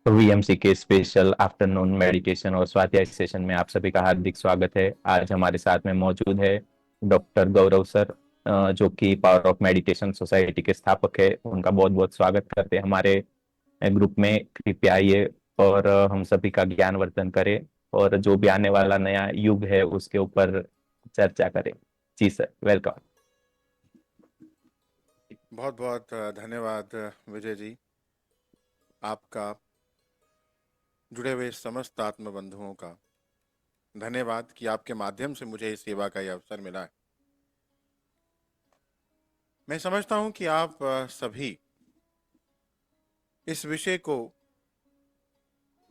VMC के special afternoon meditation और स्वाध्याय सेशन में आप सभी का हार्दिक स्वागत है। आज हमारे साथ में मौजूद है डॉक्टर गौरव सर, जो कि पावर ऑफ मेडिटेशन सोसाइटी के स्थापक है। उनका बहुत बहुत स्वागत करते हैं हमारे ग्रुप में। कृपया आइए और हम सभी का ज्ञानवर्धन करें और जो भी आने वाला नया युग है उसके ऊपर चर्चा करें। जी सर, वेलकम। बहुत बहुत धन्यवाद विजय जी, आपका जुड़े हुए समस्त आत्म बंधुओं का धन्यवाद कि आपके माध्यम से मुझे इस सेवा का यह अवसर मिला है। मैं समझता हूं कि आप सभी इस विषय को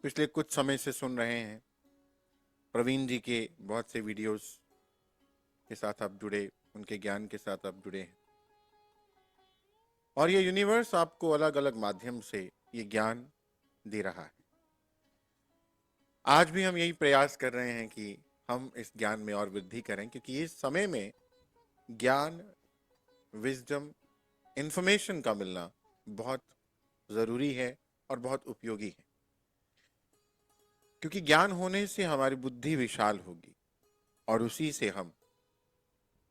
पिछले कुछ समय से सुन रहे हैं। प्रवीण जी के बहुत से वीडियोस के साथ आप जुड़े, उनके ज्ञान के साथ आप जुड़े हैं और ये यूनिवर्स आपको अलग अलग माध्यम से ये ज्ञान दे रहा है। आज भी हम यही प्रयास कर रहे हैं कि हम इस ज्ञान में और वृद्धि करें, क्योंकि इस समय में ज्ञान, विजडम, इंफॉर्मेशन का मिलना बहुत जरूरी है और बहुत उपयोगी है। क्योंकि ज्ञान होने से हमारी बुद्धि विशाल होगी और उसी से हम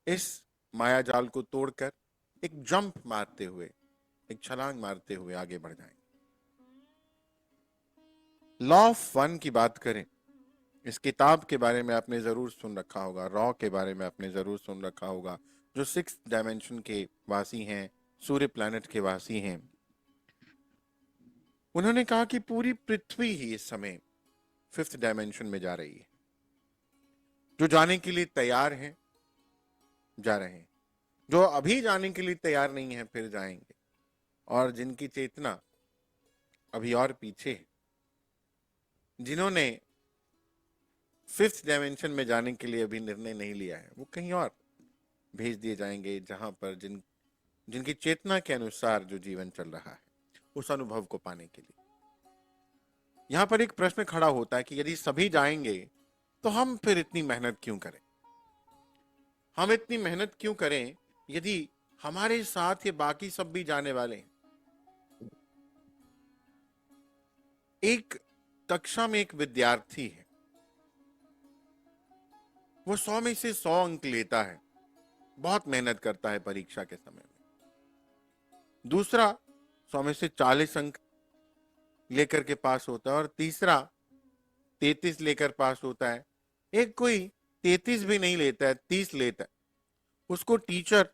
इस माया जाल को तोड़कर एक जंप मारते हुए, एक छलांग मारते हुए आगे बढ़ जाएंगे। लॉ ऑफ वन की बात करें, इस किताब के बारे में आपने जरूर सुन रखा होगा, रॉ के बारे में आपने जरूर सुन रखा होगा, जो 6th डायमेंशन के वासी हैं, सूर्य प्लैनेट के वासी हैं। उन्होंने कहा कि पूरी पृथ्वी ही इस समय 5th डायमेंशन में जा रही है। जो जाने के लिए तैयार हैं जा रहे हैं, जो अभी जाने के लिए तैयार नहीं है फिर जाएंगे, और जिनकी चेतना अभी और पीछे है, जिन्होंने 5th डायमेंशन में जाने के लिए अभी निर्णय नहीं लिया है, वो कहीं और भेज दिए जाएंगे, जहां पर जिनकी चेतना के अनुसार जो जीवन चल रहा है उस अनुभव को पाने के लिए। यहां पर एक प्रश्न खड़ा होता है कि यदि सभी जाएंगे तो हम फिर इतनी मेहनत क्यों करें? हम इतनी मेहनत क्यों करें यदि हमारे साथ ये बाकी सब भी जाने वाले हैं? एक कक्षा में एक विद्यार्थी है, वो 100 में से 100 अंक लेता है, बहुत मेहनत करता है परीक्षा के समय में। दूसरा 100 में से 40 अंक लेकर के पास होता है और तीसरा 33 लेकर पास होता है। एक कोई 33 भी नहीं लेता है, 30 लेता है। उसको टीचर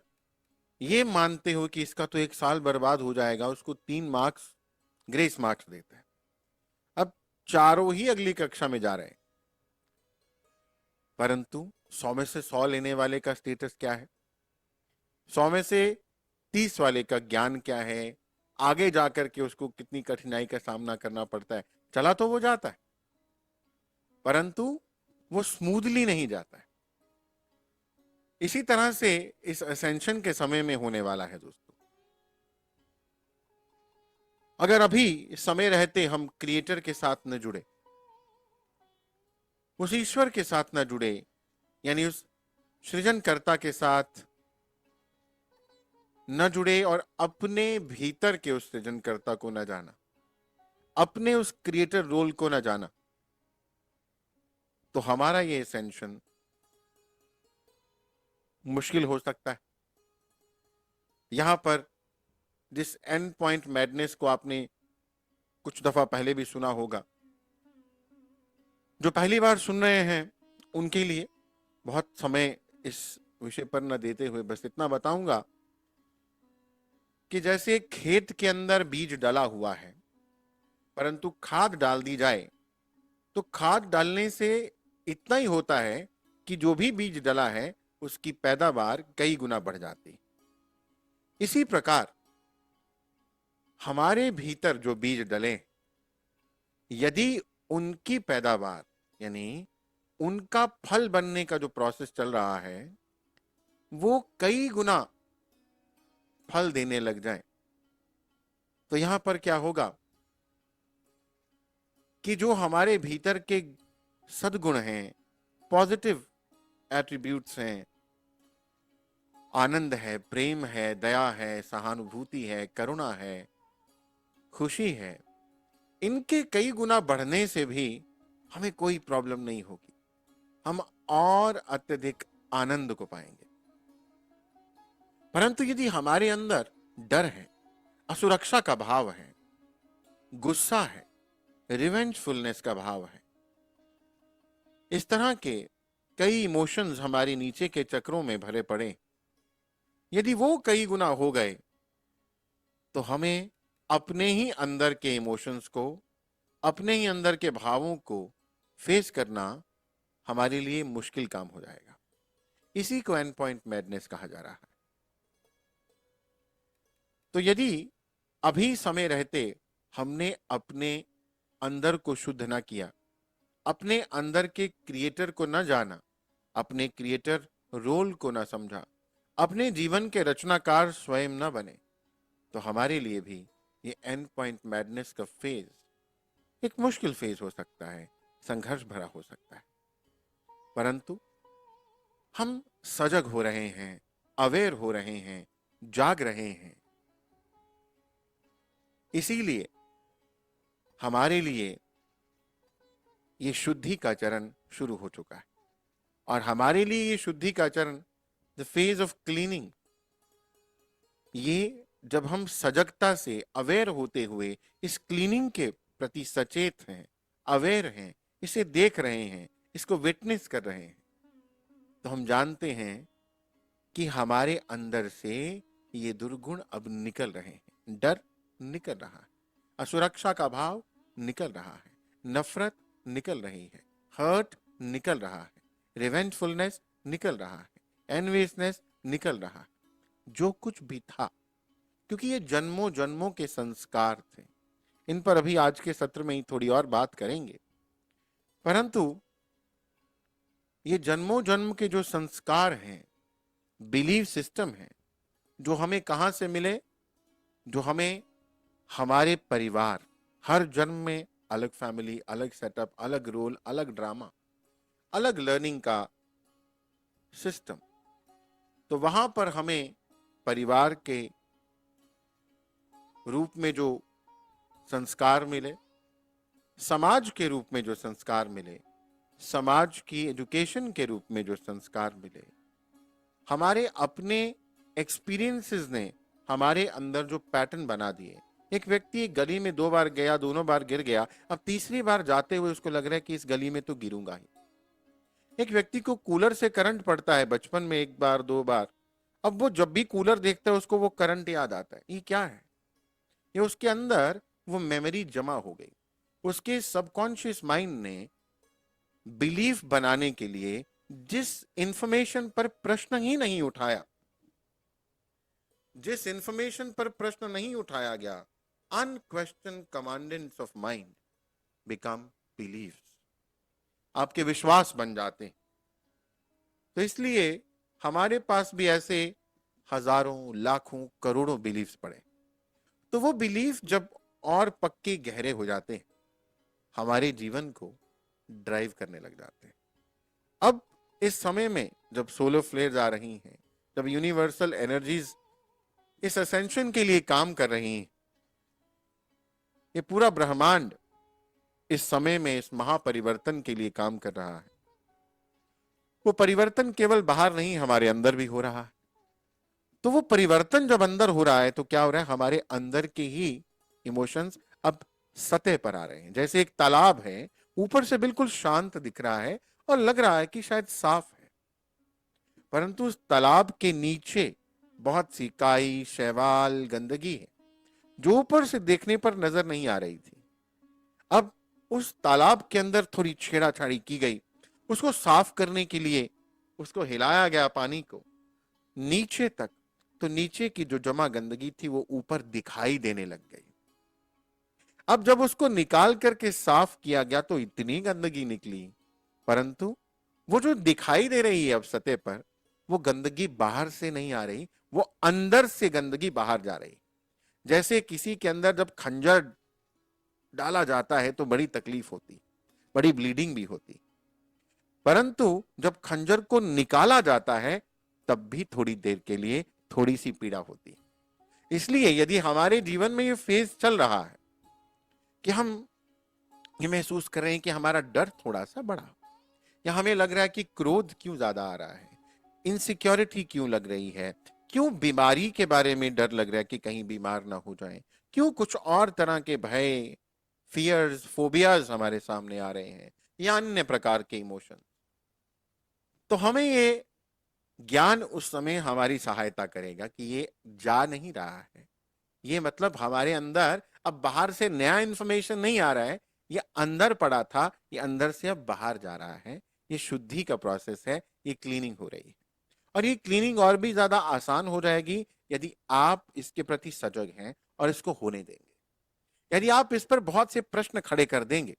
ये मानते हो कि इसका तो एक साल बर्बाद हो जाएगा, उसको 3 मार्क्स ग्रेस मार्क्स देता है। अब चारों ही अगली कक्षा में जा रहे हैं, परंतु 100 में से 100 लेने वाले का स्टेटस क्या है? 100 में से 30 वाले का ज्ञान क्या है? आगे जाकर के उसको कितनी कठिनाई का सामना करना पड़ता है? चला तो वो जाता है, परंतु वो स्मूथली नहीं जाता है। इसी तरह से इस असेंशन के समय में होने वाला है दोस्तों। अगर अभी समय रहते हम क्रिएटर के साथ न जुड़े, उस ईश्वर के साथ न जुड़े, यानी उस सृजनकर्ता के साथ न जुड़े और अपने भीतर के उस सृजनकर्ता को न जाना, अपने उस क्रिएटर रोल को न जाना, तो हमारा ये एसेंशन मुश्किल हो सकता है। यहां पर जिस एंड पॉइंट मैडनेस को आपने कुछ दफा पहले भी सुना होगा, जो पहली बार सुन रहे हैं उनके लिए बहुत समय इस विषय पर न देते हुए बस इतना बताऊंगा कि जैसे खेत के अंदर बीज डला हुआ है, परंतु खाद डाल दी जाए तो खाद डालने से इतना ही होता है कि जो भी बीज डला है उसकी पैदावार कई गुना बढ़ जाती है। इसी प्रकार हमारे भीतर जो बीज डले, यदि उनकी पैदावार यानी उनका फल बनने का जो प्रोसेस चल रहा है वो कई गुना फल देने लग जाए, तो यहां पर क्या होगा कि जो हमारे भीतर के सद्गुण हैं, पॉजिटिव एट्रीब्यूट्स हैं, आनंद है, प्रेम है, दया है, सहानुभूति है, करुणा है, खुशी है, इनके कई गुना बढ़ने से भी हमें कोई प्रॉब्लम नहीं होगी, हम और अत्यधिक आनंद को पाएंगे। परंतु यदि हमारे अंदर डर है, असुरक्षा का भाव है, गुस्सा है, रिवेंजफुलनेस का भाव है, इस तरह के कई इमोशंस हमारे नीचे के चक्रों में भरे पड़े, यदि वो कई गुना हो गए तो हमें अपने ही अंदर के इमोशंस को, अपने ही अंदर के भावों को फेस करना हमारे लिए मुश्किल काम हो जाएगा। इसी को एंड पॉइंट मैडनेस कहा जा रहा है। तो यदि अभी समय रहते हमने अपने अंदर को शुद्ध ना किया, अपने अंदर के क्रिएटर को न जाना, अपने क्रिएटर रोल को न समझा, अपने जीवन के रचनाकार स्वयं न बने, तो हमारे लिए भी ये एंड पॉइंट मैडनेस का फेज एक मुश्किल फेज हो सकता है, संघर्ष भरा हो सकता है। परंतु हम सजग हो रहे हैं, अवेयर हो रहे हैं, जाग रहे हैं, इसीलिए हमारे लिए ये शुद्धि का चरण शुरू हो चुका है। और हमारे लिए ये शुद्धि का चरण, द फेज ऑफ क्लीनिंग, ये जब हम सजगता से अवेयर होते हुए इस क्लीनिंग के प्रति सचेत हैं, अवेयर हैं, इसे देख रहे हैं, इसको विटनेस कर रहे हैं, तो हम जानते हैं कि हमारे अंदर से ये दुर्गुण अब निकल रहे हैं। डर निकल रहा है, असुरक्षा का भाव निकल रहा है, नफरत निकल रही है, हर्ट निकल रहा है, रिवेंजफुलनेस निकल रहा है, एनवियसनेस निकल रहा है, जो कुछ भी था, क्योंकि ये जन्मों जन्मों के संस्कार थे। इन पर अभी आज के सत्र में ही थोड़ी और बात करेंगे। परंतु ये जन्मों जन्म के जो संस्कार हैं, बिलीव सिस्टम है, जो हमें कहां से मिले, जो हमें हमारे परिवार, हर जन्म में अलग फैमिली, अलग सेटअप, अलग रोल, अलग ड्रामा, अलग लर्निंग का सिस्टम, तो वहां पर हमें परिवार के रूप में जो संस्कार मिले, समाज के रूप में जो संस्कार मिले, समाज की एजुकेशन के रूप में जो संस्कार मिले, हमारे अपने एक्सपीरियंसेस ने हमारे अंदर जो पैटर्न बना दिए। एक व्यक्ति एक गली में 2 बार गया, दोनों बार गिर गया, अब तीसरी बार जाते हुए उसको लग रहा है कि इस गली में तो गिरूंगा ही। एक व्यक्ति को कूलर से करंट पड़ता है बचपन में 1 बार 2 बार, अब वो जब भी कूलर देखता है उसको वो करंट याद आता है। ये क्या है? ये उसके अंदर वो मेमोरी जमा हो गई। उसके सबकॉन्शियस माइंड ने बिलीफ बनाने के लिए जिस इंफॉर्मेशन पर प्रश्न ही नहीं उठाया, जिस इंफॉर्मेशन पर प्रश्न नहीं उठाया गया, unquestioned commandments of mind become beliefs, आपके विश्वास बन जाते हैं। तो इसलिए हमारे पास भी ऐसे हजारों, लाखों, करोड़ों बिलीव्स पड़े। तो वो बिलीफ जब और पक्के गहरे हो जाते हैं, हमारे जीवन को ड्राइव करने लग जाते हैं। अब इस समय में जब सोलर फ्लेयर्स आ रही हैं, जब यूनिवर्सल एनर्जीज इस असेंशन के लिए काम कर रही हैं, ये पूरा ब्रह्मांड इस समय में इस महापरिवर्तन के लिए काम कर रहा है। वो परिवर्तन केवल बाहर नहीं, हमारे अंदर भी हो रहा है। तो वो परिवर्तन जब अंदर हो रहा है तो क्या हो रहा है, हमारे अंदर के ही इमोशंस अब सतह पर आ रहे हैं। जैसे एक तालाब है, ऊपर से बिल्कुल शांत दिख रहा है और लग रहा है कि शायद साफ है, परंतु उस तालाब के नीचे बहुत सी काई, शैवाल, गंदगी है, जो ऊपर से देखने पर नजर नहीं आ रही थी। अब उस तालाब के अंदर थोड़ी छेड़ाछाड़ी की गई, उसको साफ करने के लिए उसको हिलाया गया पानी को नीचे तक, तो नीचे की जो जमा गंदगी थी वो ऊपर दिखाई देने लग गई। अब जब उसको निकाल करके साफ किया गया तो इतनी गंदगी निकली, परंतु वो जो दिखाई दे रही है अब सतह पर, वो गंदगी बाहर से नहीं आ रही, वो अंदर से गंदगी बाहर जा रही। जैसे किसी के अंदर जब खंजर डाला जाता है तो बड़ी तकलीफ होती, बड़ी ब्लीडिंग भी होती, परंतु जब खंजर को निकाला जाता है तब भी थोड़ी देर के लिए थोड़ी सी पीड़ा होती। इसलिए यदि हमारे जीवन में ये फेज चल रहा है कि हम ये महसूस कर रहे हैं कि हमारा डर थोड़ा सा बढ़ा, या हमें लग रहा है कि क्रोध क्यों ज्यादा आ रहा है, इनसिक्योरिटी क्यों लग रही है, क्यों बीमारी के बारे में डर लग रहा है कि कहीं बीमार ना हो जाए, क्यों कुछ और तरह के भय, फियर्स, फोबियाज हमारे सामने आ रहे हैं, या अन्य प्रकार के इमोशन। तो हमें ये ज्ञान उस समय हमारी सहायता करेगा कि ये जा नहीं रहा है, ये मतलब हमारे अंदर अब बाहर से नया इंफॉर्मेशन नहीं आ रहा है, ये अंदर पड़ा था, ये अंदर से अब बाहर जा रहा है, ये शुद्धि का प्रोसेस है, ये क्लीनिंग हो रही है। और ये क्लीनिंग और भी ज्यादा आसान हो जाएगी यदि आप इसके प्रति सजग हैं और इसको होने देंगे। यदि आप इस पर बहुत से प्रश्न खड़े कर देंगे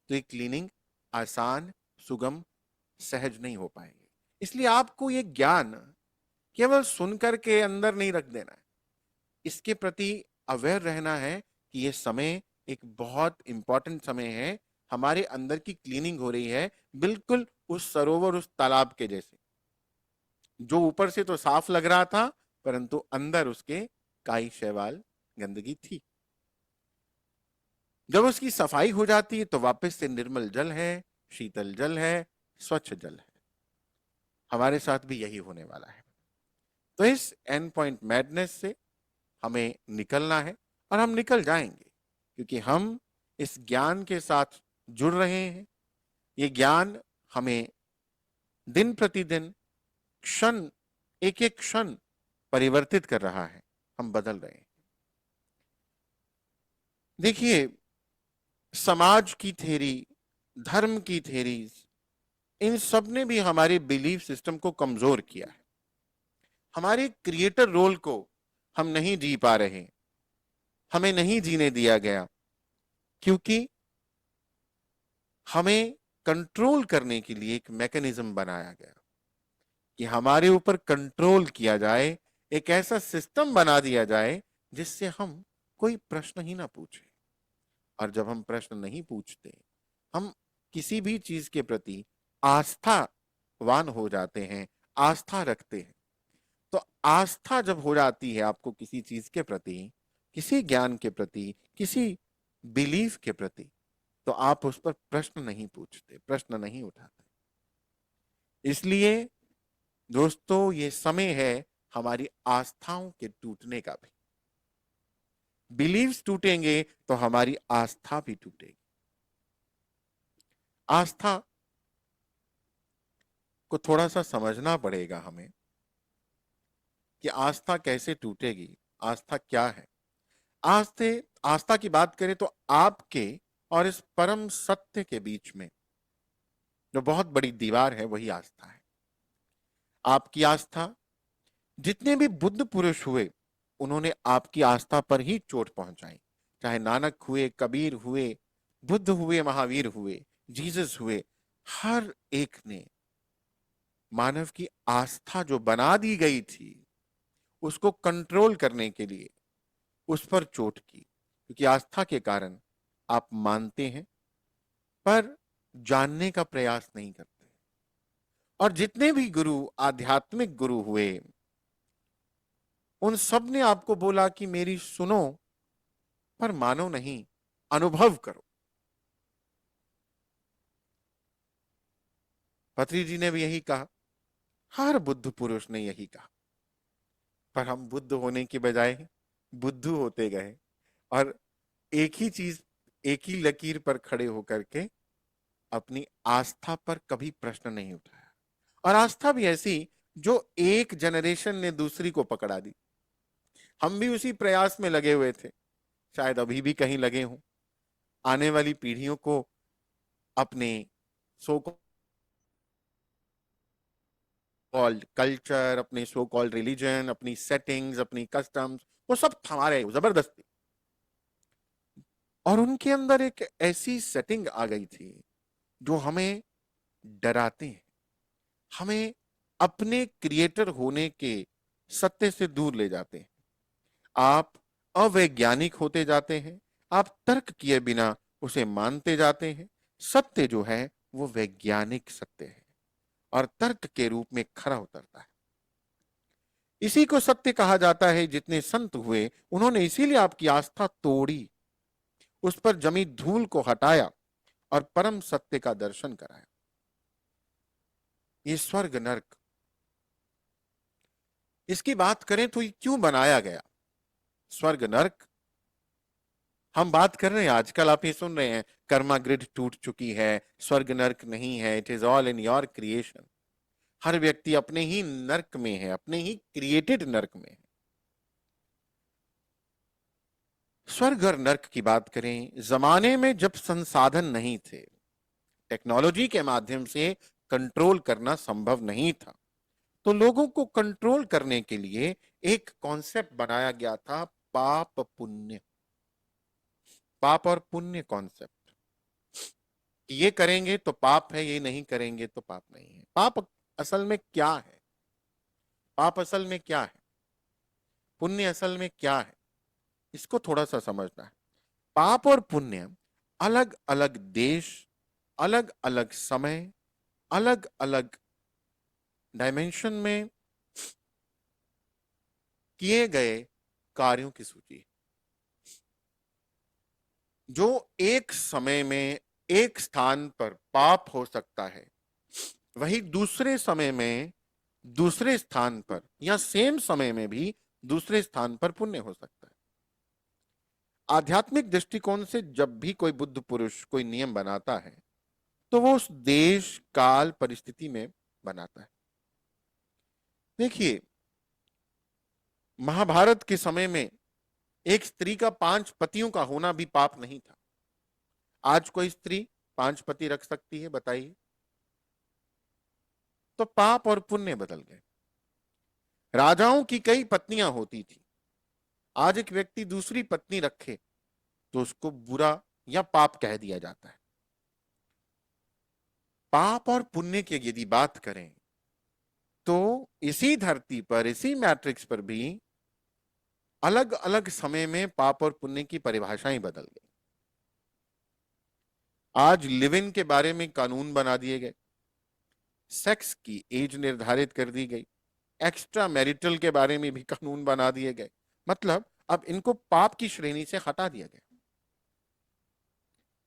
तो ये क्लीनिंग आसान, सुगम, सहज नहीं हो पाएगी। इसलिए आपको ये ज्ञान केवल सुनकर के अंदर नहीं रख देना है, इसके प्रति अवेयर रहना है कि ये समय एक बहुत इंपॉर्टेंट समय है, हमारे अंदर की क्लीनिंग हो रही है, बिल्कुल उस सरोवर, उस तालाब के जैसे, जो ऊपर से तो साफ लग रहा था परंतु अंदर उसके काई शैवाल, गंदगी थी। जब उसकी सफाई हो जाती है तो वापस से निर्मल जल है, शीतल जल है, स्वच्छ जल है। हमारे साथ भी यही होने वाला है। तो इस एंड पॉइंट मैडनेस से हमें निकलना है, और हम निकल जाएंगे क्योंकि हम इस ज्ञान के साथ जुड़ रहे हैं। ये ज्ञान हमें दिन प्रतिदिन, क्षण, एक एक क्षण परिवर्तित कर रहा है, हम बदल रहे हैं। देखिए, समाज की थ्योरी, धर्म की थ्योरीज, इन सब ने भी हमारे बिलीफ सिस्टम को कमजोर किया है। हमारे क्रिएटर रोल को हम नहीं जी पा रहे, हमें नहीं जीने दिया गया, क्योंकि हमें कंट्रोल करने के लिए एक मैकेनिज्म बनाया गया कि हमारे ऊपर कंट्रोल किया जाए, एक ऐसा सिस्टम बना दिया जाए जिससे हम कोई प्रश्न ही ना पूछे। और जब हम प्रश्न नहीं पूछते, हम किसी भी चीज के प्रति आस्थावान हो जाते हैं, आस्था रखते हैं। तो आस्था जब हो जाती है आपको किसी चीज के प्रति, किसी ज्ञान के प्रति, किसी बिलीफ के प्रति, तो आप उस पर प्रश्न नहीं पूछते, प्रश्न नहीं उठाते। इसलिए दोस्तों, ये समय है हमारी आस्थाओं के टूटने का भी। बिलीव्स टूटेंगे तो हमारी आस्था भी टूटेगी। आस्था को थोड़ा सा समझना पड़ेगा हमें कि आस्था कैसे टूटेगी, आस्था क्या है। आस्था की बात करें तो आपके और इस परम सत्य के बीच में जो बहुत बड़ी दीवार है वही आस्था है। आपकी आस्था, जितने भी बुद्ध पुरुष हुए उन्होंने आपकी आस्था पर ही चोट पहुंचाई, चाहे नानक हुए, कबीर हुए, बुद्ध हुए, महावीर हुए, जीसस हुए, हर एक ने मानव की आस्था जो बना दी गई थी उसको कंट्रोल करने के लिए उस पर चोट की, क्योंकि आस्था के कारण आप मानते हैं पर जानने का प्रयास नहीं करते। और जितने भी गुरु, आध्यात्मिक गुरु हुए, उन सब ने आपको बोला कि मेरी सुनो पर मानो नहीं, अनुभव करो। पत्री जी ने भी यही कहा, हर बुद्ध पुरुष ने यही कहा, पर हम बुद्ध होने के बजाय बुद्धू होते गए और एक ही चीज, एक ही लकीर पर खड़े होकर के अपनी आस्था पर कभी प्रश्न नहीं उठाया। और आस्था भी ऐसी जो एक जनरेशन ने दूसरी को पकड़ा दी। हम भी उसी प्रयास में लगे हुए थे, शायद अभी भी कहीं लगे हों, आने वाली पीढ़ियों को अपने सो कॉल्ड कल्चर, अपने सो कॉल्ड रिलीजन, अपनी सेटिंग्स, अपनी कस्टम्स, वो सब थमा रहे जबरदस्ती। और उनके अंदर एक ऐसी सेटिंग आ गई थी जो हमें डराते हैं, हमें अपने क्रिएटर होने के सत्य से दूर ले जाते हैं। आप अवैज्ञानिक होते जाते हैं, आप तर्क किए बिना उसे मानते जाते हैं। सत्य जो है वो वैज्ञानिक सत्य है और तर्क के रूप में खरा उतरता है। इसी को सत्य कहा जाता है। जितने संत हुए उन्होंने इसीलिए आपकी आस्था तोड़ी, उस पर जमी धूल को हटाया, और परम सत्य का दर्शन कराया। ये स्वर्ग नरक, इसकी बात करें तो ये क्यों बनाया गया स्वर्ग नरक? हम बात कर रहे हैं, आजकल आप ये सुन रहे हैं कर्मा ग्रिड टूट चुकी है, स्वर्ग नरक नहीं है, it is all in your creation. हर व्यक्ति अपने ही नरक में है, अपने ही क्रिएटेड नरक में है। स्वर्ग और नरक की बात करें, जमाने में जब संसाधन नहीं थे, टेक्नोलॉजी के माध्यम से कंट्रोल करना संभव नहीं था, तो लोगों को कंट्रोल करने के लिए एक कॉन्सेप्ट बनाया गया था, पाप पुण्य। पाप और पुण्य कॉन्सेप्ट, ये करेंगे तो पाप है, ये नहीं करेंगे तो पाप नहीं है। पाप असल में क्या है? पाप असल में क्या है? पुण्य असल में क्या है? इसको थोड़ा सा समझना है। पाप और पुण्य अलग अलग देश, अलग अलग समय, अलग अलग डायमेंशन में किए गए कार्यों की सूची है, जो एक समय में एक स्थान पर पाप हो सकता है, वही दूसरे समय में दूसरे स्थान पर या सेम समय में भी दूसरे स्थान पर पुण्य हो सकता है। आध्यात्मिक दृष्टिकोण से जब भी कोई बुद्ध पुरुष कोई नियम बनाता है, तो वो उस देश काल परिस्थिति में बनाता है। देखिए, महाभारत के समय में एक स्त्री का 5 पतियों का होना भी पाप नहीं था। आज कोई स्त्री 5 पति रख सकती है? बताइए। तो पाप और पुण्य बदल गए। राजाओं की कई पत्नियां होती थी, आज एक व्यक्ति दूसरी पत्नी रखे तो उसको बुरा या पाप कह दिया जाता है। पाप और पुण्य की यदि बात करें तो इसी धरती पर, इसी मैट्रिक्स पर भी अलग अलग समय में पाप और पुण्य की परिभाषाएं बदल गई। आज लिव इन के बारे में कानून बना दिए गए, सेक्स की एज निर्धारित कर दी गई, एक्स्ट्रा मैरिटल के बारे में भी कानून बना दिए गए। मतलब अब इनको पाप की श्रेणी से हटा दिया गया।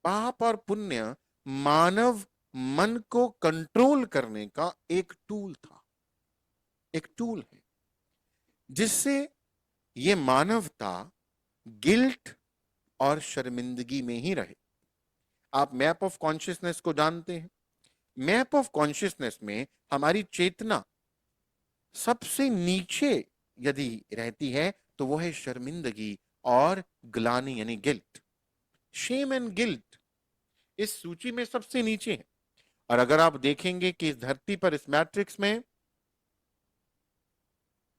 पाप और पुण्य मानव मन को कंट्रोल करने का एक टूल था, एक टूल है, जिससे ये मानवता गिल्ट और शर्मिंदगी में ही रहे। आप मैप ऑफ कॉन्शियसनेस को जानते हैं। मैप ऑफ कॉन्शियसनेस में हमारी चेतना सबसे नीचे यदि रहती है तो वो है शर्मिंदगी और ग्लानि, यानी गिल्ट। शेम एंड गिल्ट इस सूची में सबसे नीचे है। और अगर आप देखेंगे कि इस धरती पर, इस मैट्रिक्स में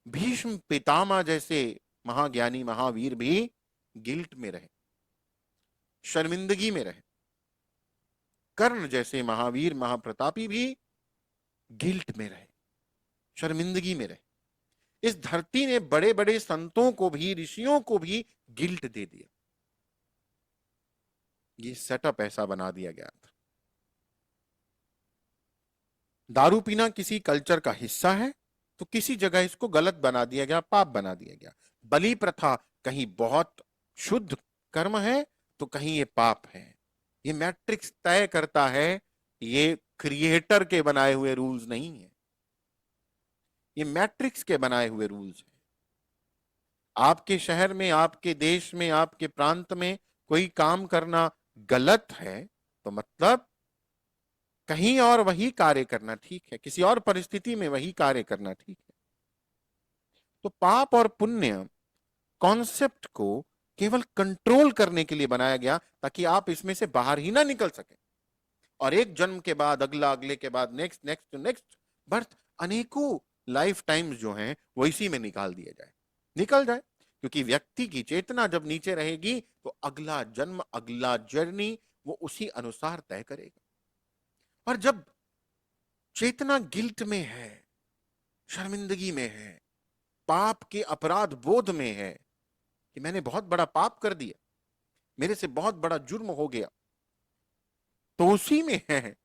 भीष्म पितामह जैसे महाज्ञानी महावीर भी गिल्ट में रहे, शर्मिंदगी में रहे। कर्ण जैसे महावीर महाप्रतापी भी गिल्ट में रहे, शर्मिंदगी में रहे। इस धरती ने बड़े बड़े संतों को भी, ऋषियों को भी गिल्ट दे दिया। ये सेटअप ऐसा बना दिया गया था। दारू पीना किसी कल्चर का हिस्सा है तो किसी जगह इसको गलत बना दिया गया, पाप बना दिया गया। बलि प्रथा कहीं बहुत शुद्ध कर्म है तो कहीं ये पाप है। ये मैट्रिक्स तय करता है, ये क्रिएटर के बनाए हुए रूल्स नहीं है, ये मैट्रिक्स के बनाए हुए रूल्स हैं। आपके शहर में, आपके देश में, आपके प्रांत में कोई काम करना गलत है तो मतलब कहीं और वही कार्य करना ठीक है, किसी और परिस्थिति में वही कार्य करना ठीक है। तो पाप और पुण्य कॉन्सेप्ट को केवल कंट्रोल करने के लिए बनाया गया ताकि आप इसमें से बाहर ही ना निकल सके, और एक जन्म के बाद अगला, अगले के बाद next, next to next birth, अनेकों लाइफ टाइम्स जो हैं वो इसी में निकाल दिया जाए, निकल जाए। क्योंकि व्यक्ति की चेतना जब नीचे रहेगी तो अगला जन्म, अगला जर्नी वो उसी अनुसार तय करेगा। और जब चेतना गिल्ट में है, शर्मिंदगी में है, पाप के अपराध बोध में है कि मैंने बहुत बड़ा पाप कर दिया, मेरे से बहुत बड़ा जुर्म हो गया, तो उसी में है,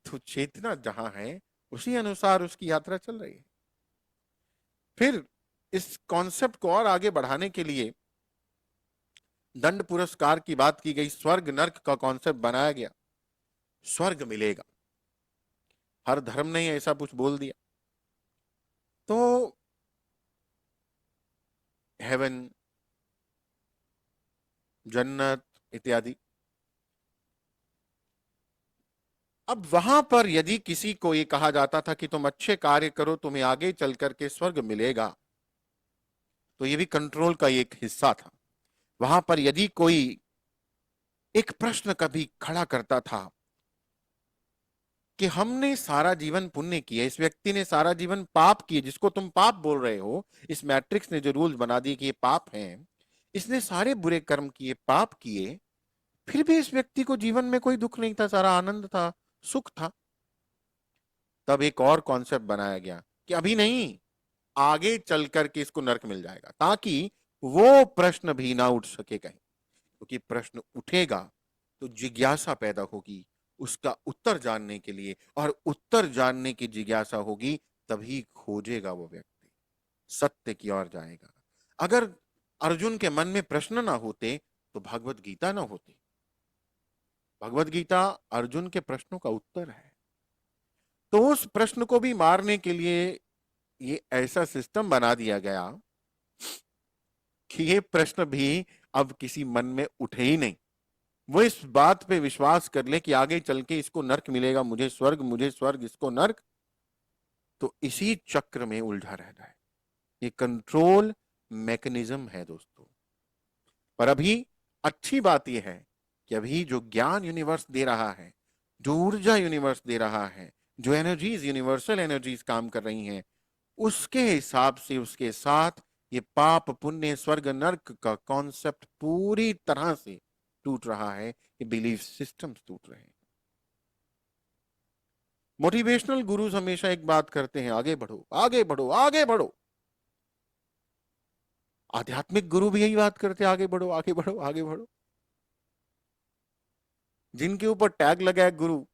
तो चेतना जहां है उसी अनुसार उसकी यात्रा चल रही है। फिर इस कॉन्सेप्ट को और आगे बढ़ाने के लिए दंड पुरस्कार की बात की गई, स्वर्ग नर्क का कॉन्सेप्ट बनाया गया। स्वर्ग मिलेगा। हर धर्म ने ऐसा कुछ बोल दिया। तो हेवन, जन्नत इत्यादि। अब वहां पर यदि किसी को ये कहा जाता था कि तुम अच्छे कार्य करो, तुम्हें आगे चल करके स्वर्ग मिलेगा, तो ये भी कंट्रोल का एक हिस्सा था। वहां पर यदि कोई एक प्रश्न कभी खड़ा करता था कि हमने सारा जीवन पुण्य किया, इस व्यक्ति ने सारा जीवन पाप किए, जिसको तुम पाप बोल रहे हो, इस मैट्रिक्स ने जो रूल्स बना दिए कि ये पाप हैं, इसने सारे बुरे कर्म किए, पाप किए, फिर भी इस व्यक्ति को जीवन में कोई दुख नहीं था, सारा आनंद था, सुख था। तब एक और कॉन्सेप्ट बनाया गया कि अभी नहीं, आगे चल करके इसको नरक मिल जाएगा, ताकि वो प्रश्न भी ना उठ सके कहीं। क्योंकि प्रश्न उठेगा तो जिज्ञासा पैदा होगी उसका उत्तर जानने के लिए, और उत्तर जानने की जिज्ञासा होगी तभी खोजेगा वो व्यक्ति, सत्य की ओर जाएगा। अगर अर्जुन के मन में प्रश्न ना होते तो भगवत गीता ना होती। भगवत गीता अर्जुन के प्रश्नों का उत्तर है। तो उस प्रश्न को भी मारने के लिए ये ऐसा सिस्टम बना दिया गया कि ये प्रश्न भी अब किसी मन में उठे ही नहीं। वो इस बात पे विश्वास कर ले कि आगे चल के इसको नर्क मिलेगा, मुझे स्वर्ग, मुझे स्वर्ग, इसको नर्क, तो इसी चक्र में उलझा रह जाए। ये कंट्रोल मैकेनिज्म है दोस्तों। पर अभी अच्छी बात यह है कि अभी जो ज्ञान यूनिवर्स दे रहा है, जो ऊर्जा यूनिवर्स दे रहा है, जो एनर्जीज, यूनिवर्सल एनर्जीज काम कर रही हैं, उसके हिसाब से, उसके साथ ये पाप पुण्य स्वर्ग नर्क का कॉन्सेप्ट पूरी तरह से टूट रहा है। ये बिलीफ सिस्टम्स टूट रहे हैं। मोटिवेशनल गुरुज हमेशा एक बात करते हैं, आगे बढ़ो, आगे बढ़ो, आगे बढ़ो। आध्यात्मिक गुरु भी यही बात करते हैं, आगे बढ़ो, आगे बढ़ो, आगे बढ़ो। जिनके ऊपर टैग लगा है गुरु,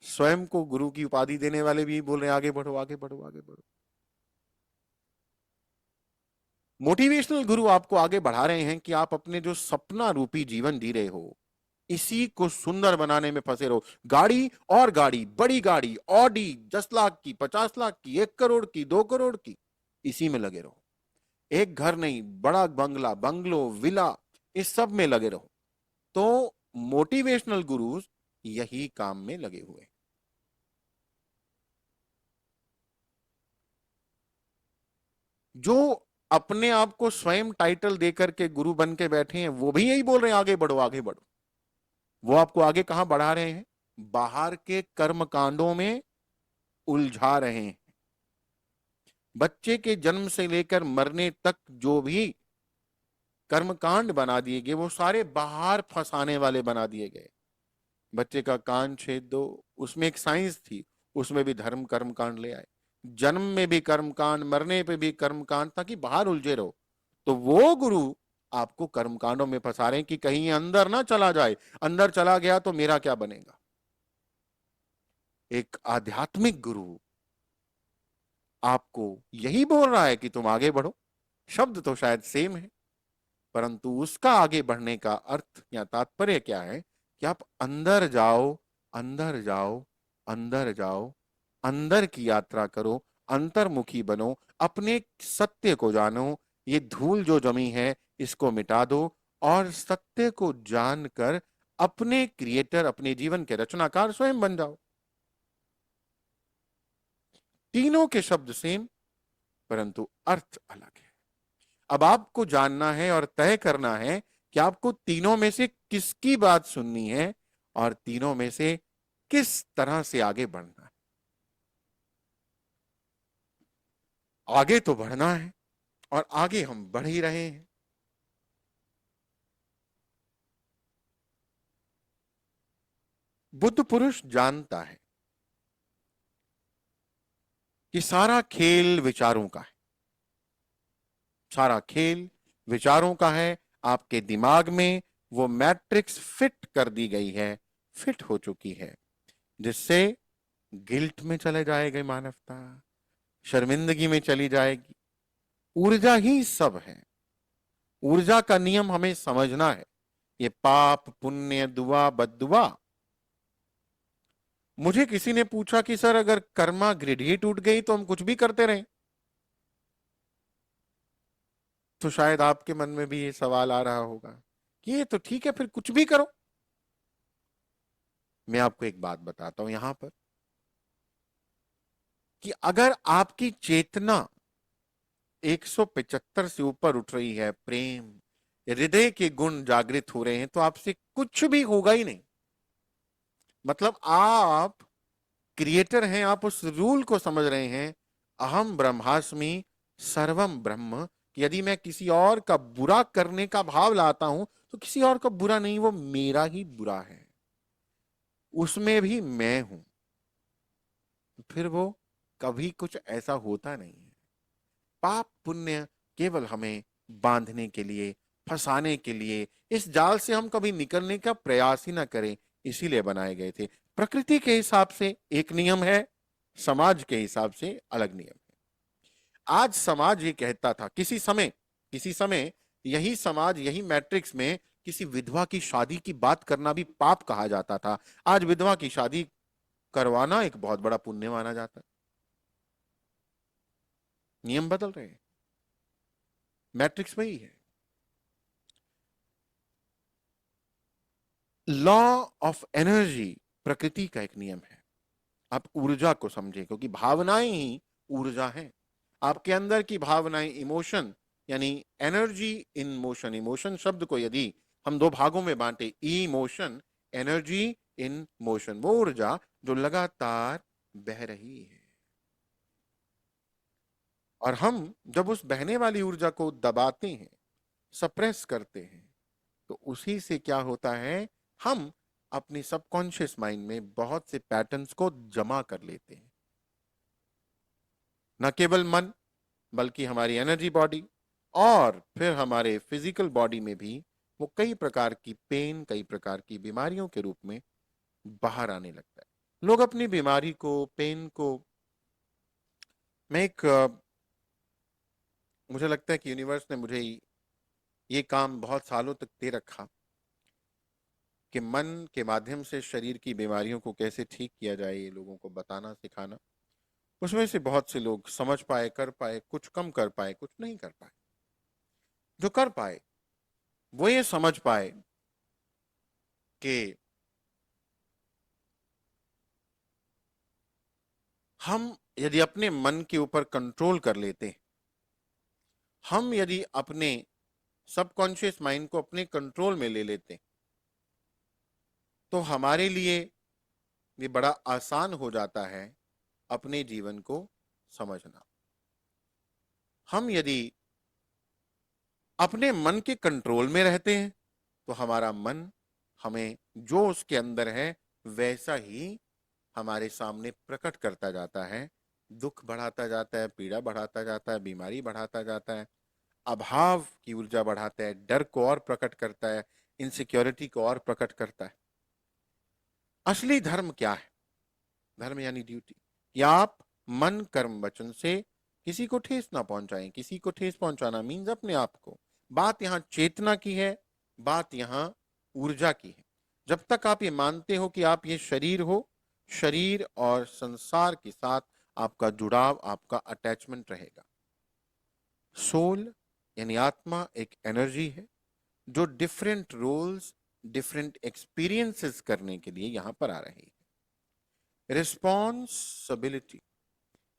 स्वयं को गुरु की उपाधि देने वाले भी बोल रहे हैं, आगे बढ़ो, आगे बढ़ो, आगे बढ़ो। मोटिवेशनल गुरु आपको आगे बढ़ा रहे हैं कि आप अपने जो सपना रूपी जीवन जी रहे हो, इसी को सुंदर बनाने में फंसे रहो। गाड़ी और गाड़ी, बड़ी गाड़ी, ऑडी 10 लाख की, 50 लाख की, 1 करोड़ की, 2 करोड़ की, इसी में लगे रहो। एक घर नहीं, बड़ा बंगला, बंगलो, विला, इस सब में लगे रहो। तो मोटिवेशनल गुरुज यही काम में लगे हुए। जो अपने आप को स्वयं टाइटल देकर के गुरु बन के बैठे हैं, वो भी यही बोल रहे हैं, आगे बढ़ो, आगे बढ़ो। वो आपको आगे कहां बढ़ा रहे हैं? बाहर के कर्म कांडों में उलझा रहे हैं। बच्चे के जन्म से लेकर मरने तक जो भी कर्मकांड बना दिए गए, वो सारे बाहर फंसाने वाले बना दिए गए। बच्चे का कान छेद दो, उसमें एक साइंस थी, उसमें भी धर्म कर्मकांड ले आए। जन्म में भी कर्मकांड, मरने पे भी कर्मकांड, ताकि बाहर उलझे रहो। तो वो गुरु आपको कर्मकांडों में फंसा रहे हैं कि कहीं अंदर ना चला जाए, अंदर चला गया तो मेरा क्या बनेगा। एक आध्यात्मिक गुरु आपको यही बोल रहा है कि तुम आगे बढ़ो। शब्द तो शायद सेम है, परंतु उसका आगे बढ़ने का अर्थ या तात्पर्य क्या है कि आप अंदर जाओ, अंदर जाओ, अंदर जाओ, अंदर की यात्रा करो, अंतर्मुखी बनो, अपने सत्य को जानो। ये धूल जो जमी है इसको मिटा दो, और सत्य को जानकर अपने क्रिएटर, अपने जीवन के रचनाकार स्वयं बन जाओ। तीनों के शब्द सेम, परंतु अर्थ अलग है। अब आपको जानना है और तय करना है कि आपको तीनों में से किसकी बात सुननी है, और तीनों में से किस तरह से आगे बढ़ना है। आगे तो बढ़ना है, और आगे हम बढ़ ही रहे हैं। बुद्ध पुरुष जानता है कि सारा खेल विचारों का है, सारा खेल विचारों का है। आपके दिमाग में वो मैट्रिक्स फिट कर दी गई है, फिट हो चुकी है, जिससे गिल्ट में चले जाएगी मानवता, शर्मिंदगी में चली जाएगी। ऊर्जा ही सब है। ऊर्जा का नियम हमें समझना है। ये पाप पुण्य दुआ बद्दुआ मुझे किसी ने पूछा कि सर अगर कर्मा ग्रिड ही टूट गई तो हम कुछ भी करते रहें? तो शायद आपके मन में भी ये सवाल आ रहा होगा कि ये तो ठीक है, फिर कुछ भी करो। मैं आपको एक बात बताता हूं यहां पर कि अगर आपकी चेतना 175 से ऊपर उठ रही है, प्रेम, हृदय के गुण जागृत हो रहे हैं, तो आपसे कुछ भी होगा ही नहीं। मतलब आप क्रिएटर हैं, आप उस रूल को समझ रहे हैं, अहम ब्रह्मास्मि सर्वम ब्रह्म। यदि मैं किसी और का बुरा करने का भाव लाता हूं तो किसी और का बुरा नहीं, वो मेरा ही बुरा है, उसमें भी मैं हूं। फिर वो कभी कुछ ऐसा होता नहीं है। पाप पुण्य केवल हमें बांधने के लिए, फंसाने के लिए, इस जाल से हम कभी निकलने का प्रयास ही ना करें, इसीलिए बनाए गए थे। प्रकृति के हिसाब से एक नियम है, समाज के हिसाब से अलग नियम है। आज समाज ये कहता था, किसी समय यही समाज, यही मैट्रिक्स में किसी विधवा की शादी की बात करना भी पाप कहा जाता था। आज विधवा की शादी करवाना एक बहुत बड़ा पुण्य माना जाता है। नियम बदल रहे हैं, मैट्रिक्स वही है। लॉ ऑफ एनर्जी प्रकृति का एक नियम है। आप ऊर्जा को समझें, क्योंकि भावनाएं ही ऊर्जा हैं। आपके अंदर की भावनाएं, इमोशन, यानी एनर्जी इन मोशन। इमोशन शब्द को यदि हम दो भागों में बांटे, इमोशन, एनर्जी इन मोशन, वो ऊर्जा जो लगातार बह रही है। और हम जब उस बहने वाली ऊर्जा को दबाते हैं, सप्रेस करते हैं, तो उसी से क्या होता है, हम अपनी सबकॉन्शियस माइंड में बहुत से पैटर्न्स को जमा कर लेते हैं। न केवल मन, बल्कि हमारी एनर्जी बॉडी, और फिर हमारे फिजिकल बॉडी में भी वो कई प्रकार की पेन, कई प्रकार की बीमारियों के रूप में बाहर आने लगता है। लोग अपनी बीमारी को, पेन को, मैं एक मुझे लगता है कि यूनिवर्स ने मुझे ये काम बहुत सालों तक दे रखा कि मन के माध्यम से शरीर की बीमारियों को कैसे ठीक किया जाए, ये लोगों को बताना, सिखाना। उसमें से बहुत से लोग समझ पाए, कर पाए, कुछ कम कर पाए, कुछ नहीं कर पाए। जो कर पाए वो ये समझ पाए कि हम यदि अपने मन के ऊपर कंट्रोल कर लेते हैं, हम यदि अपने सबकॉन्शियस माइंड को अपने कंट्रोल में ले लेते हैं, तो हमारे लिए ये बड़ा आसान हो जाता है अपने जीवन को समझना। हम यदि अपने मन के कंट्रोल में रहते हैं तो हमारा मन हमें जो उसके अंदर है वैसा ही हमारे सामने प्रकट करता जाता है। दुख बढ़ाता जाता है, पीड़ा बढ़ाता जाता है, बीमारी बढ़ाता जाता है, अभाव की ऊर्जा बढ़ाता है, डर को और प्रकट करता है, इनसिक्योरिटी को और प्रकट करता है। असली धर्म क्या है? धर्म यानी ड्यूटी, कि आप मन कर्म वचन से किसी को ठेस ना पहुंचाएं। किसी को ठेस पहुंचाना मीन्स अपने आप को। बात यहां चेतना की है, बात यहां ऊर्जा की है। जब तक आप ये मानते हो कि आप ये शरीर हो, शरीर और संसार के साथ आपका जुड़ाव, आपका अटैचमेंट रहेगा। सोल यानी आत्मा एक एनर्जी है जो डिफरेंट रोल्स, डिफरेंट एक्सपीरियंसेस करने के लिए यहां पर आ रही है। रिस्पॉन्सिबिलिटी,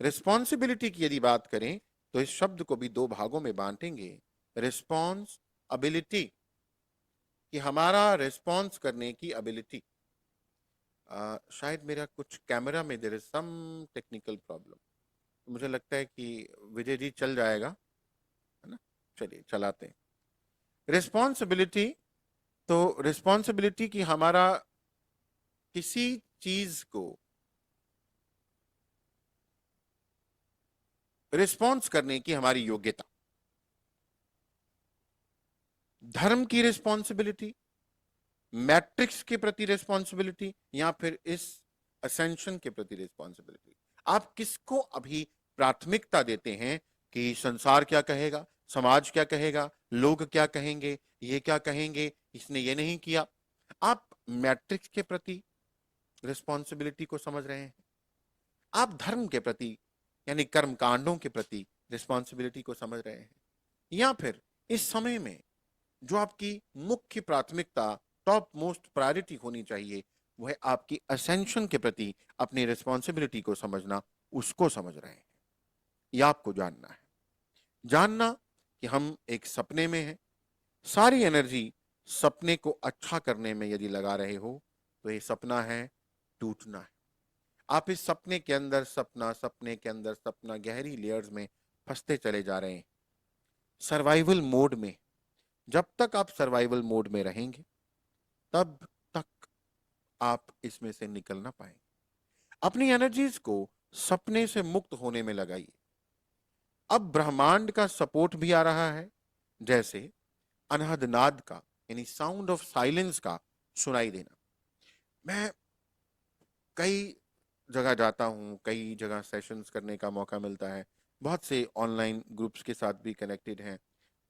रिस्पॉन्सिबिलिटी की यदि बात करें तो इस शब्द को भी दो भागों में बांटेंगे। रिस्पॉन्सिबिलिटी कि हमारा रिस्पॉन्स करने की एबिलिटी। शायद मेरा कुछ कैमरा में there is some technical problem, मुझे लगता है कि विजय जी चल जाएगा, है ना? चलिए चलाते हैं। रिस्पॉन्सिबिलिटी, तो रिस्पॉन्सिबिलिटी कि हमारा किसी चीज को रिस्पॉन्स करने की हमारी योग्यता। धर्म की रिस्पॉन्सिबिलिटी, मैट्रिक्स के प्रति रिस्पॉन्सिबिलिटी, या फिर इस असेंशन के प्रति रिस्पॉन्सिबिलिटी। आप किसको अभी प्राथमिकता देते हैं कि संसार क्या कहेगा, समाज क्या कहेगा, लोग क्या कहेंगे, ये क्या कहेंगे, इसने ये नहीं किया। आप मैट्रिक्स के प्रति, रिस्पॉन्सिबिलिटी को समझ रहे हैं? आप धर्म के प्रति यानी कर्म कांडों के प्रति रिस्पॉन्सिबिलिटी को समझ रहे हैं? या फिर इस समय में जो आपकी मुख्य प्राथमिकता, टॉप मोस्ट प्रायोरिटी होनी चाहिए, वो है आपकी असेंशन के प्रति अपनी रिस्पॉन्सिबिलिटी को समझना, उसको समझ रहे हैं? यह आपको जानना है। जानना कि हम एक सपने में हैं, सारी एनर्जी सपने को अच्छा करने में यदि लगा रहे हो तो ये सपना है, टूटना है। आप इस सपने के अंदर सपना, सपने के अंदर सपना, गहरी लेयर्स में फंसते चले जा रहे हैं, सर्वाइवल मोड में। जब तक आप सर्वाइवल मोड में रहेंगे तब तक आप इसमें से निकल ना पाएंगे। अपनी एनर्जीज को सपने से मुक्त होने में लगाइए। अब ब्रह्मांड का सपोर्ट भी आ रहा है, जैसे अनहद नाद का यानी साउंड ऑफ साइलेंस का सुनाई देना। मैं कई जगह जाता हूँ, कई जगह सेशंस करने का मौका मिलता है, बहुत से ऑनलाइन ग्रुप्स के साथ भी कनेक्टेड हैं,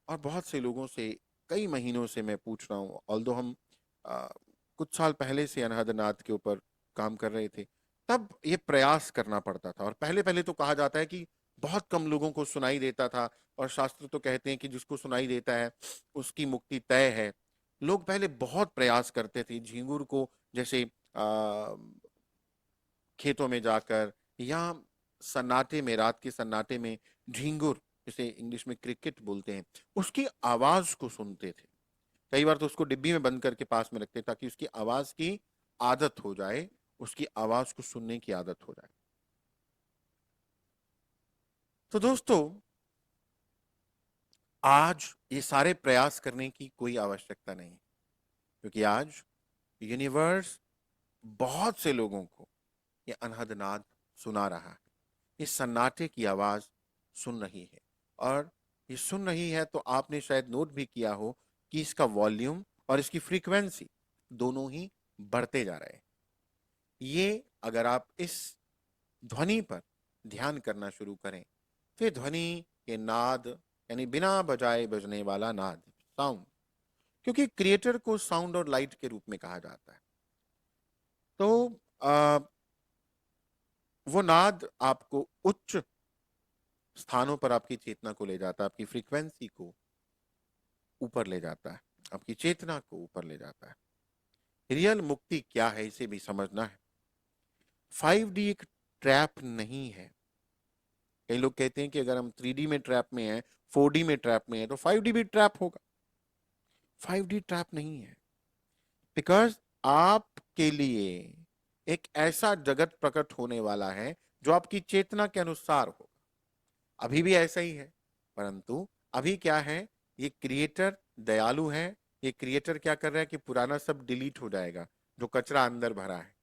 और बहुत से लोगों से कई महीनों से मैं पूछ रहा हूँ। ऑल्दो हम आ, कुछ साल पहले से अनहद नाद के ऊपर काम कर रहे थे, तब ये प्रयास करना पड़ता था। और पहले पहले तो कहा जाता है कि बहुत कम लोगों को सुनाई देता था, और शास्त्र तो कहते हैं कि जिसको सुनाई देता है उसकी मुक्ति तय है। लोग पहले बहुत प्रयास करते थे झिंगुर को, जैसे खेतों में जाकर या सन्नाटे में, रात के सन्नाटे में झिंगुर, जिसे इंग्लिश में क्रिकेट बोलते हैं, उसकी आवाज को सुनते थे। कई बार तो उसको डिब्बी में बंद करके पास में रखते ताकि उसकी आवाज की आदत हो जाए, उसकी आवाज को सुनने की आदत हो जाए। तो दोस्तों, आज ये सारे प्रयास करने की कोई आवश्यकता नहीं, क्योंकि आज यूनिवर्स बहुत से लोगों को ये अनहद नाद सुना रहा है, इस सन्नाटे की आवाज सुन रही है। और ये सुन रही है तो आपने शायद नोट भी किया हो कि इसका वॉल्यूम और इसकी फ्रीक्वेंसी दोनों ही बढ़ते जा रहे हैं। ये अगर आप इस ध्वनि पर ध्यान करना शुरू करें, तो ये ध्वनि, ये नाद, यानी बिना बजाए बजने वाला नाद, साउंड, क्योंकि क्रिएटर को साउंड और लाइट के रूप में कहा जाता है, तो वो नाद आपको उच्च स्थानों पर आपकी चेतना को ले जाता है, आपकी फ्रीक्वेंसी को ऊपर ले जाता है, आपकी चेतना को ऊपर ले जाता है। रियल मुक्ति क्या है, इसे भी समझना है। 5D एक ट्रैप नहीं है। कई लोग कहते हैं कि अगर हम 3D में ट्रैप में हैं, 4D में ट्रैप में हैं, तो 5D भी ट्रैप होगा। 5D ट्रैप नहीं है, बिकॉज आपके लिए एक ऐसा जगत प्रकट होने वाला है जो आपकी चेतना के अनुसार होगा। अभी भी ऐसा ही है, परंतु अभी क्या है, ये क्रिएटर दयालु है। ये क्रिएटर क्या कर रहा है कि पुराना सब डिलीट हो जाएगा, जो कचरा अंदर भरा है,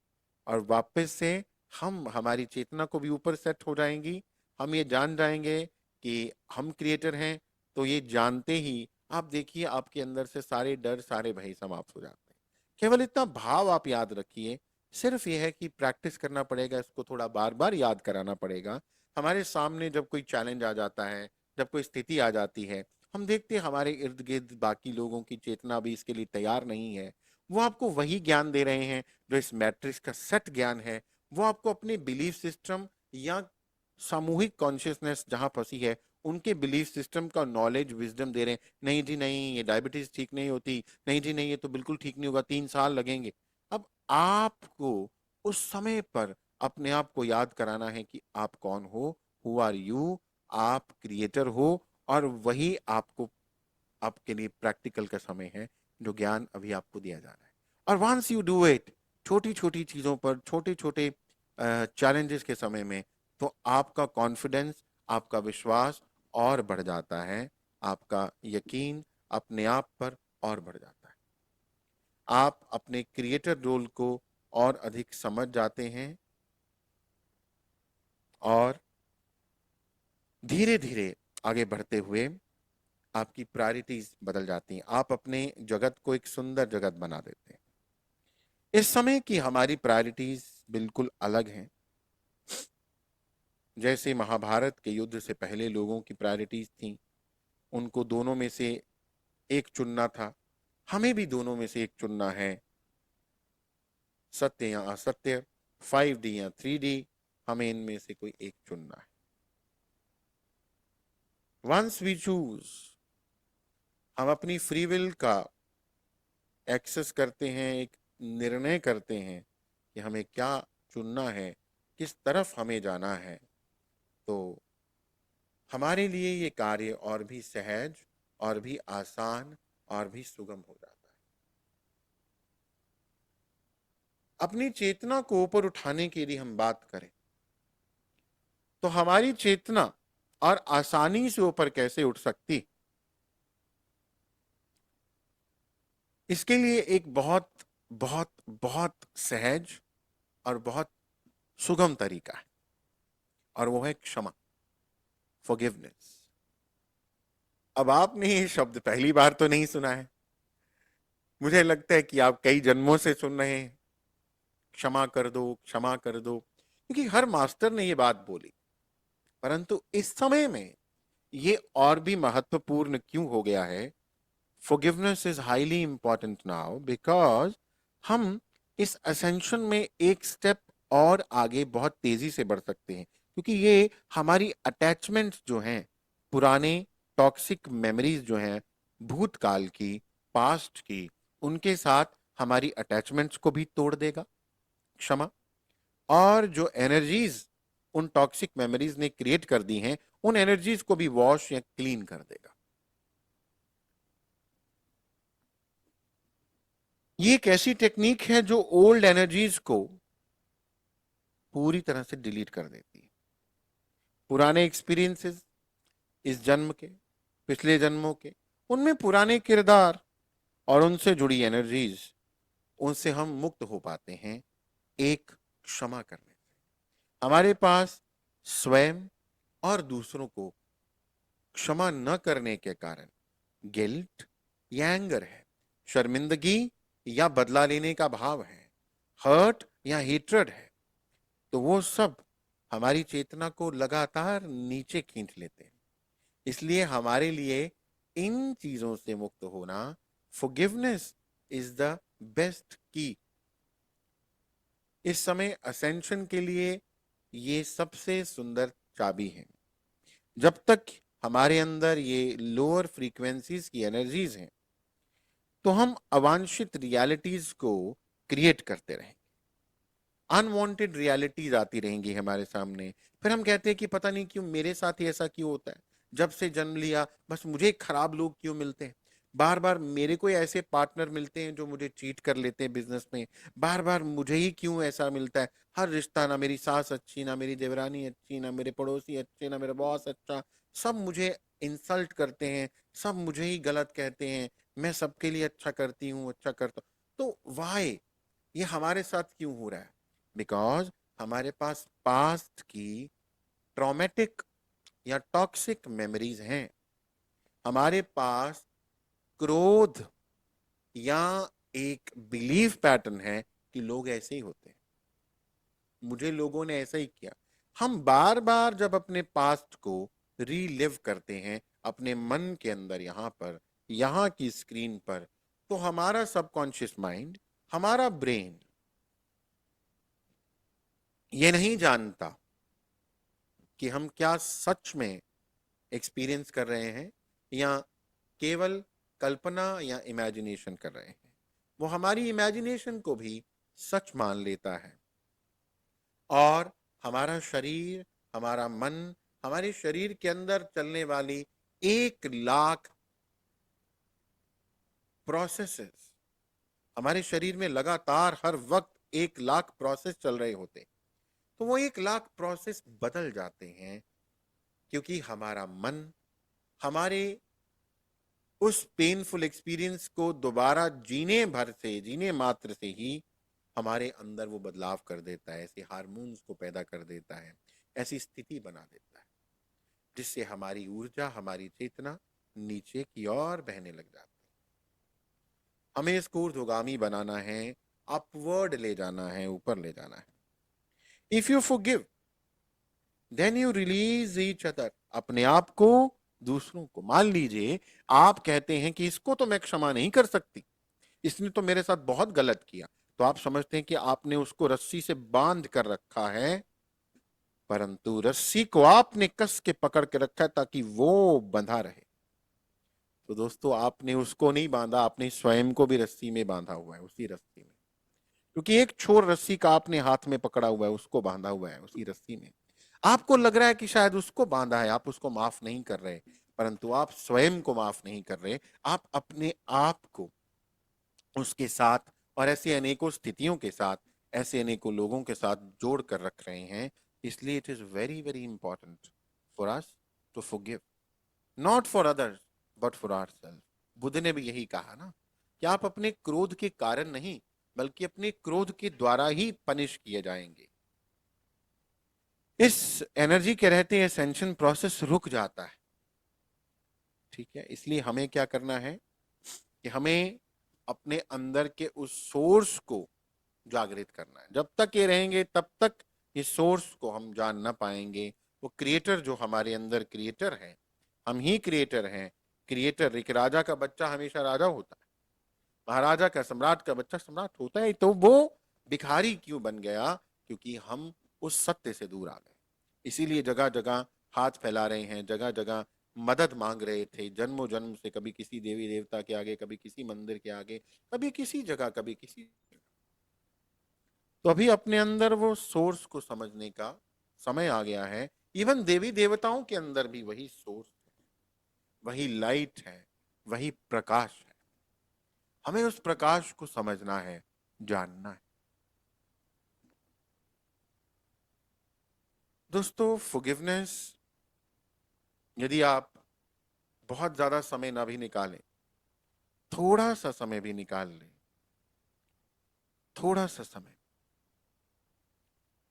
और वापस से हम, हमारी चेतना को भी ऊपर सेट हो जाएंगी। हम ये जान जाएंगे कि हम क्रिएटर हैं। तो ये जानते ही आप देखिए, आपके अंदर से सारे डर, सारे भय समाप्त हो जाते हैं। केवल इतना भाव आप याद रखिए, सिर्फ ये है कि प्रैक्टिस करना पड़ेगा, इसको थोड़ा बार बार याद कराना पड़ेगा। हमारे सामने जब कोई चैलेंज आ जाता है, जब कोई स्थिति आ जाती है, हम देखते हैं हमारे इर्द गिर्द बाकी लोगों की चेतना भी इसके लिए तैयार नहीं है। वो आपको वही ज्ञान दे रहे हैं जो इस मैट्रिक्स का सेट ज्ञान है। वो आपको अपने बिलीफ सिस्टम या सामूहिक कॉन्शियसनेस जहां फंसी है, उनके बिलीफ सिस्टम का नॉलेज, विजडम दे रहे हैं। नहीं जी नहीं, ये डायबिटीज ठीक नहीं होती, नहीं जी नहीं, ये तो बिल्कुल ठीक नहीं होगा, 3 साल लगेंगे। अब आपको उस समय पर अपने आप को याद कराना है कि आप कौन हो, हु आर यू, आप क्रिएटर हो, और वही आपको, आपके लिए प्रैक्टिकल का समय है, जो ज्ञान अभी आपको दिया जा रहा है। और वंस यू डू इट, छोटी छोटी चीजों पर, छोटे छोटे चैलेंजेस के समय में, तो आपका कॉन्फिडेंस, आपका विश्वास और बढ़ जाता है, आपका यकीन अपने आप पर और बढ़ जाता है। आप अपने क्रिएटर रोल को और अधिक समझ जाते हैं, और धीरे धीरे आगे बढ़ते हुए आपकी प्रायोरिटीज बदल जाती हैं। आप अपने जगत को एक सुंदर जगत बना देते हैं। इस समय की हमारी प्रायोरिटीज बिल्कुल अलग हैं। जैसे महाभारत के युद्ध से पहले लोगों की प्रायोरिटीज थी, उनको दोनों में से एक चुनना था। हमें भी दोनों में से एक चुनना है। सत्य या असत्य, 5D या 3D, हमें इनमें से कोई एक चुनना है। वंस वी चूज, हम अपनी फ्री विल का एक्सेस करते हैं, एक निर्णय करते हैं कि हमें क्या चुनना है, किस तरफ हमें जाना है, तो हमारे लिए ये कार्य और भी सहज, और भी आसान, और भी सुगम हो जाता है। अपनी चेतना को ऊपर उठाने के लिए हम बात करें तो हमारी चेतना और आसानी से ऊपर कैसे उठ सकती, इसके लिए एक बहुत बहुत बहुत सहज और बहुत सुगम तरीका है, और वो है क्षमा, फॉरगिवनेस। अब आपने ये शब्द पहली बार तो नहीं सुना है, मुझे लगता है कि आप कई जन्मों से सुन रहे हैं, क्षमा कर दो, क्षमा कर दो, क्योंकि हर मास्टर ने ये बात बोली। परंतु इस समय में ये और भी महत्वपूर्ण क्यों हो गया है? Forgiveness is highly important now because हम इस असेंशन में एक स्टेप और आगे बहुत तेजी से बढ़ सकते हैं, क्योंकि ये हमारी अटैचमेंट्स जो हैं, पुराने टॉक्सिक मेमोरीज जो हैं, भूतकाल की, पास्ट की, उनके साथ हमारी अटैचमेंट्स को भी तोड़ देगा क्षमा। और जो एनर्जीज उन टॉक्सिक मेमोरीज ने क्रिएट कर दी हैं, उन एनर्जीज को भी वॉश या क्लीन कर देगा। ये एक ऐसी टेक्निक है जो ओल्ड एनर्जीज को पूरी तरह से डिलीट कर देती है। पुराने एक्सपीरियंसेस, इस जन्म के, पिछले जन्मों के, उनमें पुराने किरदार और उनसे जुड़ी एनर्जीज, उनसे हम मुक्त हो पाते हैं एक क्षमा करने से। हमारे पास स्वयं और दूसरों को क्षमा न करने के कारण गिल्ट या एंगर है, शर्मिंदगी या बदला लेने का भाव है, हर्ट या हेट्रेड है, तो वो सब हमारी चेतना को लगातार नीचे खींच लेते हैं। इसलिए हमारे लिए इन चीजों से मुक्त होना, फॉरगिवनेस इज द बेस्ट की। इस समय असेंशन के लिए ये सबसे सुंदर चाबी है। जब तक हमारे अंदर ये लोअर फ्रीक्वेंसीज की एनर्जीज हैं, तो हम अवांछित रियलिटीज को क्रिएट करते रहेंगे, अनवांटेड रियलिटीज आती रहेंगी हमारे सामने। फिर हम कहते हैं कि पता नहीं क्यों मेरे साथ ही ऐसा क्यों होता है, जब से जन्म लिया बस मुझे खराब लोग क्यों मिलते हैं, बार बार मेरे कोई ऐसे पार्टनर मिलते हैं जो मुझे चीट कर लेते हैं बिजनेस में, बार बार मुझे ही क्यों ऐसा मिलता है, हर रिश्ता, ना मेरी सास अच्छी, ना मेरी देवरानी अच्छी, ना मेरे पड़ोसी अच्छे, ना मेरा बॉस अच्छा, सब मुझे इंसल्ट करते हैं, सब मुझे ही गलत कहते हैं, मैं सबके लिए अच्छा करती हूँ, अच्छा करता हूँ। तो वाई ये हमारे साथ क्यों हो रहा है? बिकॉज हमारे पास पास्ट की ट्रॉमेटिक या टॉक्सिक मेमोरीज हैं। हमारे पास क्रोध या एक बिलीफ पैटर्न है कि लोग ऐसे ही होते हैं, मुझे लोगों ने ऐसा ही किया। हम बार बार जब अपने पास्ट को रीलिव करते हैं अपने मन के अंदर, यहाँ पर, यहाँ की स्क्रीन पर, तो हमारा सबकॉन्शियस माइंड, हमारा ब्रेन ये नहीं जानता कि हम क्या सच में एक्सपीरियंस कर रहे हैं या केवल कल्पना या इमेजिनेशन कर रहे हैं। वो हमारी इमेजिनेशन को भी सच मान लेता है, और हमारा शरीर, हमारा मन, हमारे शरीर के अंदर चलने वाली 1 लाख प्रोसेसेस, हमारे शरीर में लगातार हर वक्त 1 लाख प्रोसेस चल रहे होते, तो वो 1 लाख प्रोसेस बदल जाते हैं, क्योंकि हमारा मन हमारे उस पेनफुल एक्सपीरियंस को दोबारा जीने मात्र से ही हमारे अंदर वो बदलाव कर देता है, ऐसे हार्मोन्स को पैदा कर देता है, ऐसी स्थिति बना देता है, जिससे हमारी ऊर्जा, हमारी चेतना नीचे की ओर बहने लग जाती है। हमें इसको ऊर्ध्वगामी बनाना है, अपवर्ड ले जाना है, ऊपर ले जाना है। If you forgive then you release each other, अपने आप को, दूसरों को। मान लीजिए आप कहते हैं कि इसको तो मैं क्षमा नहीं कर सकती, इसने तो मेरे साथ बहुत गलत किया, तो आप समझते हैं कि आपने उसको रस्सी से बांध कर रखा है, परंतु रस्सी को आपने कस के पकड़ के रखा है ताकि वो बंधा रहे। तो दोस्तों, आपने उसको नहीं बांधा, आपने स्वयं को भी रस्सी में बांधा हुआ है, उसी रस्सी में, क्योंकि एक छोर रस्सी का आपने हाथ में पकड़ा हुआ है, उसको बांधा हुआ है उसी रस्सी में। आपको लग रहा है कि शायद उसको बांधा है, आप उसको माफ नहीं कर रहे, परंतु आप स्वयं को माफ नहीं कर रहे। आप अपने आप को उसके साथ और ऐसी अनेकों स्थितियों के साथ, ऐसे अनेकों लोगों के साथ जोड़ कर रख रहे हैं। इसलिए it is very very important for us to forgive, not for others but for ourself. Buddha ने भी यही कहा ना कि आप अपने क्रोध के कारण नहीं, बल्कि अपने क्रोध के द्वारा ही पनिश किए जाएंगे। इस एनर्जी के रहते एसेंशन प्रोसेस रुक जाता है। ठीक है, इसलिए हमें क्या करना है कि हमें अपने अंदर के उस सोर्स को जागृत करना है। जब तक ये रहेंगे तब तक इस सोर्स को हम जान ना पाएंगे। वो क्रिएटर जो हमारे अंदर क्रिएटर है, हम ही क्रिएटर हैं। क्रिएटर, एक राजा का बच्चा हमेशा राजा होता है, महाराजा का, सम्राट का बच्चा सम्राट होता है। तो वो भिखारी क्यों बन गया? क्योंकि हम उस सत्य से दूर आ गए। इसीलिए जगह जगह हाथ फैला रहे हैं, जगह जगह मदद मांग रहे थे जन्मों जन्म से, कभी किसी देवी देवता के आगे, कभी किसी मंदिर के आगे, कभी किसी जगह, कभी किसी। तो अभी अपने अंदर वो सोर्स को समझने का समय आ गया है। इवन देवी देवताओं के अंदर भी वही सोर्स है, वही लाइट है, वही प्रकाश है। हमें उस प्रकाश को समझना है, जानना है। दोस्तों, फॉरगिवनेस, यदि आप बहुत ज्यादा समय ना भी निकालें, थोड़ा सा समय भी निकाल लें, थोड़ा सा समय,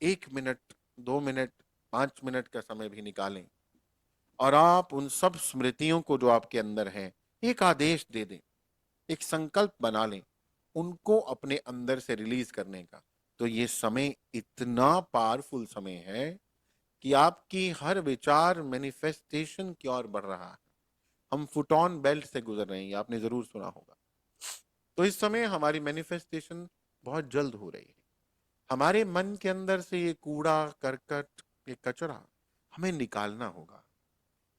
1 मिनट, 2 मिनट, 5 मिनट का समय भी निकालें, और आप उन सब स्मृतियों को जो आपके अंदर हैं एक आदेश दे दें, एक संकल्प बना लें उनको अपने अंदर से रिलीज करने का। तो ये समय इतना पावरफुल समय है कि आपकी हर विचार मैनिफेस्टेशन की ओर बढ़ रहा है। हम फुटॉन बेल्ट से गुजर रहे हैं, ये आपने जरूर सुना होगा। तो इस समय हमारी मैनिफेस्टेशन बहुत जल्द हो रही है। हमारे मन के अंदर से ये कूड़ा करकट, ये कचरा हमें निकालना होगा,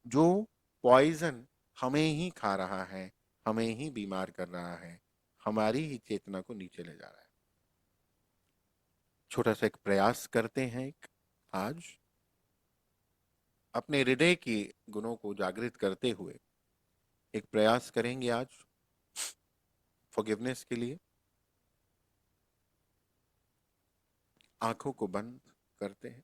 जो पॉइजन हमें ही खा रहा है, हमें ही बीमार कर रहा है, हमारी ही चेतना को नीचे ले जा रहा है। छोटा सा एक प्रयास करते हैं, एक आज अपने हृदय के गुणों को जागृत करते हुए एक प्रयास करेंगे आज फॉरगिवनेस के लिए। आंखों को बंद करते हैं,